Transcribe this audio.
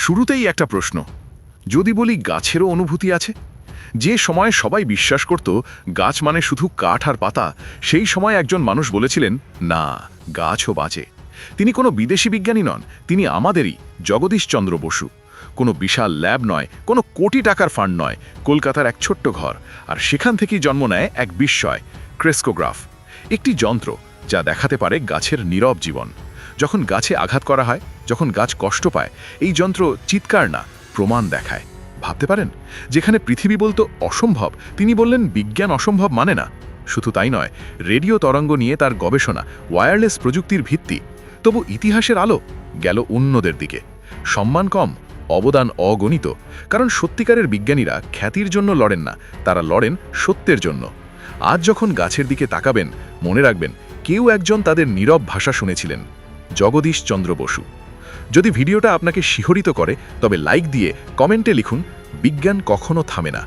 শুরুতেই একটা প্রশ্ন, যদি বলি গাছেরও অনুভূতি আছে। যে সময়ে সবাই বিশ্বাস করত গাছ মানে শুধু কাঠ আর পাতা, সেই সময় একজন মানুষ বলেছিলেন, না, গাছও বাঁচে। তিনি কোনো বিদেশি বিজ্ঞানী নন, তিনি আমাদেরই জগদীশচন্দ্র বসু। কোনো বিশাল ল্যাব নয়, কোনো কোটি টাকার ফান্ড নয়, কলকাতার এক ছোট্ট ঘর, আর সেখান থেকেই জন্ম নেয় এক বিস্ময়, ক্রেস্কোগ্রাফ। একটি যন্ত্র যা দেখাতে পারে গাছের নীরব জীবন। যখন গাছে আঘাত করা হয়, যখন গাছ কষ্ট পায়, এই যন্ত্র চিৎকার না, প্রমাণ দেখায়। ভাবতে পারেন, যেখানে পৃথিবী বলতো অসম্ভব, তিনি বললেন বিজ্ঞান অসম্ভব মানে না। শুধু তাই নয়, রেডিও তরঙ্গ নিয়ে তার গবেষণা, ওয়্যারলেস প্রযুক্তির ভিত্তি। তবু ইতিহাসের আলো গেল অন্যদের দিকে। সম্মান কম, অবদান অগণিত। কারণ সত্যিকারের বিজ্ঞানীরা খ্যাতির জন্য লড়েন না, তারা লড়েন সত্যের জন্য। আজ যখন গাছের দিকে তাকাবেন, মনে রাখবেন কেউ একজন তাদের নীরব ভাষা শুনেছিলেন, জগদীশচন্দ্র বসু। যদি ভিডিওটা আপনাকে শিহরিত করে, তবে লাইক দিয়ে কমেন্টে লিখুন, বিজ্ঞান কখনো থামে না।